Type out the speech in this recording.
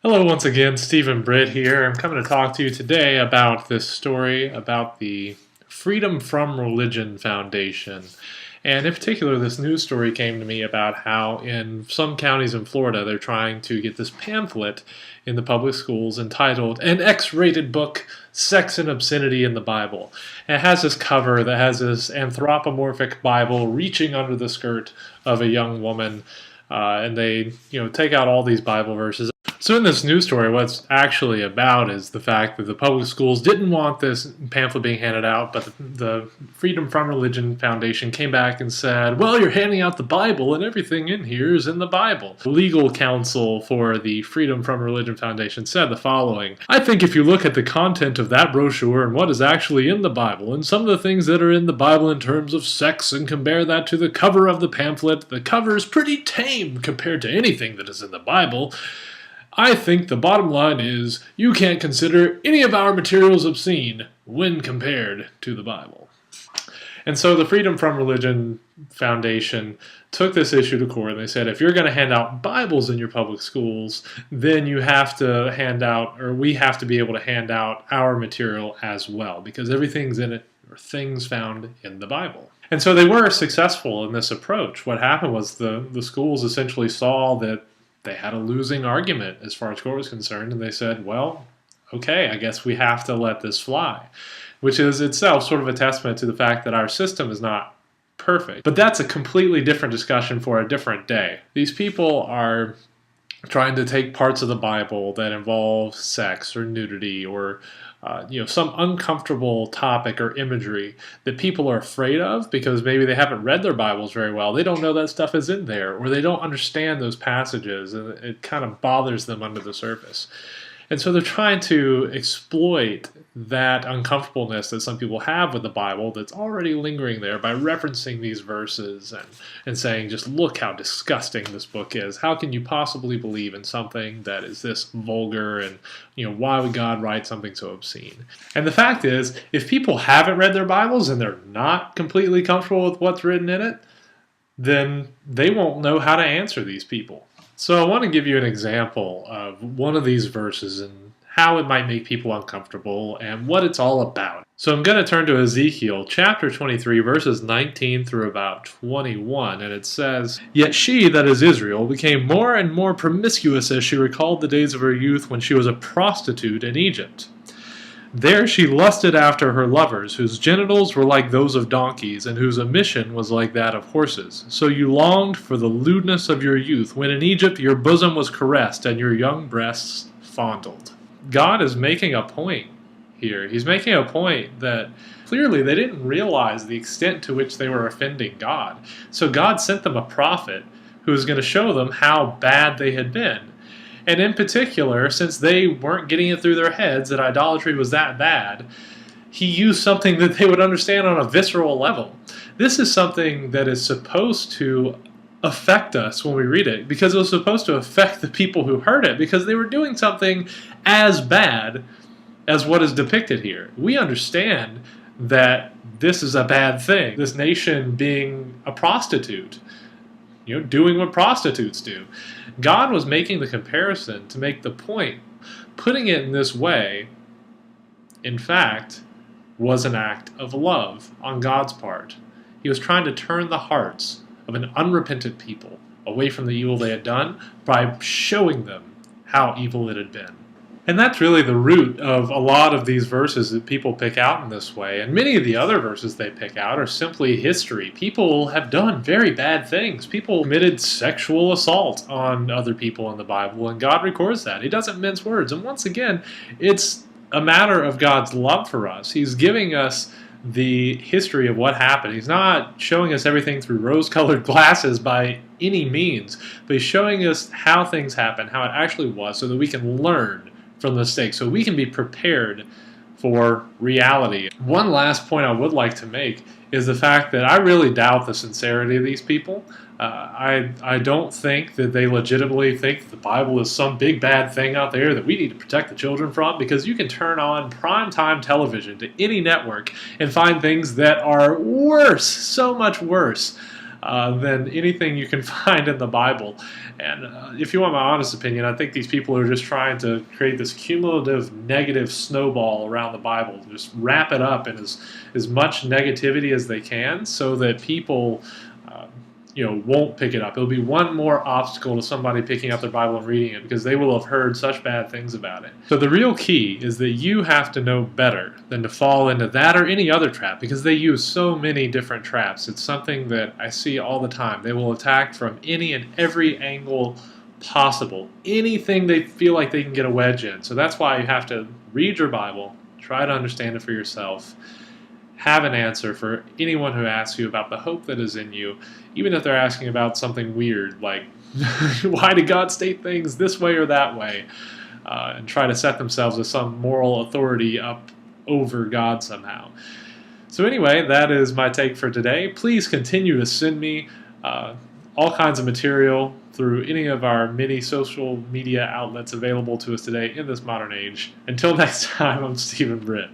Hello once again, Stephen Britt here. I'm coming to talk to you today about this story about the Freedom from Religion Foundation. And in particular, this news story came to me about how in some counties in Florida they're trying to get this pamphlet in the public schools entitled An X-Rated Book, Sex and Obscenity in the Bible. And it has this cover that has this anthropomorphic Bible reaching under the skirt of a young woman. And they take out all these Bible verses. So in this news story, what it's actually about is the fact that the public schools didn't want this pamphlet being handed out, but the Freedom from Religion Foundation came back and said, well, you're handing out the Bible and everything in here is in the Bible. The legal counsel for the Freedom from Religion Foundation said the following: I think if you look at the content of that brochure and what is actually in the Bible and some of the things that are in the Bible in terms of sex and compare that to the cover of the pamphlet, the cover is pretty tame compared to anything that is in the Bible. I think the bottom line is you can't consider any of our materials obscene when compared to the Bible. And so the Freedom from Religion Foundation took this issue to court, and they said if you're going to hand out Bibles in your public schools, then you have to hand out, or we have to be able to hand out our material as well, because everything's in it, or things found in the Bible. And so they were successful in this approach. What happened was the schools essentially saw that they had a losing argument as far as court was concerned, and they said, well, okay, I guess we have to let this fly, which is itself sort of a testament to the fact that our system is not perfect. But that's a completely different discussion for a different day. These people are trying to take parts of the Bible that involve sex or nudity or some uncomfortable topic or imagery that people are afraid of because maybe they haven't read their Bibles very well. They don't know that stuff is in there, or they don't understand those passages, and it kind of bothers them under the surface. And so they're trying to exploit that uncomfortableness that some people have with the Bible that's already lingering there by referencing these verses and saying, just look how disgusting this book is. How can you possibly believe in something that is this vulgar, and why would God write something so obscene? And the fact is, if people haven't read their Bibles and they're not completely comfortable with what's written in it, then they won't know how to answer these people. So I want to give you an example of one of these verses and how it might make people uncomfortable and what it's all about. So I'm going to turn to Ezekiel chapter 23, verses 19 through about 21, and it says, Yet she, that is Israel, became more and more promiscuous as she recalled the days of her youth when she was a prostitute in Egypt. There she lusted after her lovers, whose genitals were like those of donkeys, and whose emission was like that of horses. So you longed for the lewdness of your youth, when in Egypt your bosom was caressed, and your young breasts fondled. God is making a point here. He's making a point that clearly they didn't realize the extent to which they were offending God. So God sent them a prophet who was going to show them how bad they had been. And in particular, since they weren't getting it through their heads that idolatry was that bad, he used something that they would understand on a visceral level. This is something that is supposed to affect us when we read it, because it was supposed to affect the people who heard it, because they were doing something as bad as what is depicted here. We understand that this is a bad thing. This nation being a prostitute, doing what prostitutes do. God was making the comparison to make the point. Putting it in this way, in fact, was an act of love on God's part. He was trying to turn the hearts of an unrepentant people away from the evil they had done by showing them how evil it had been. And that's really the root of a lot of these verses that people pick out in this way. And many of the other verses they pick out are simply history. People have done very bad things. People committed sexual assault on other people in the Bible, and God records that. He doesn't mince words. And once again, it's a matter of God's love for us. He's giving us the history of what happened. He's not showing us everything through rose-colored glasses by any means, but he's showing us how things happened, how it actually was, so that we can learn from the mistakes, so we can be prepared for reality. One last point I would like to make is the fact that I really doubt the sincerity of these people. I don't think that they legitimately think that the Bible is some big bad thing out there that we need to protect the children from, because you can turn on primetime television to any network and find things that are worse, so much worse. than anything you can find in the Bible. And if you want my honest opinion, I think these people are just trying to create this cumulative negative snowball around the Bible, just wrap it up in as much negativity as they can so that people won't pick it up. It'll be one more obstacle to somebody picking up their Bible and reading it because they will have heard such bad things about it. So the real key is that you have to know better than to fall into that or any other trap, because they use so many different traps. It's something that I see all the time. They will attack from any and every angle possible, anything they feel like they can get a wedge in. So that's why you have to read your Bible, try to understand it for yourself, have an answer for anyone who asks you about the hope that is in you, even if they're asking about something weird like why did God state things this way or that way, and try to set themselves as some moral authority up over God somehow. So anyway, that is my take for today. Please continue to send me all kinds of material through any of our many social media outlets available to us today in this modern age. Until next time, I'm Stephen Britt.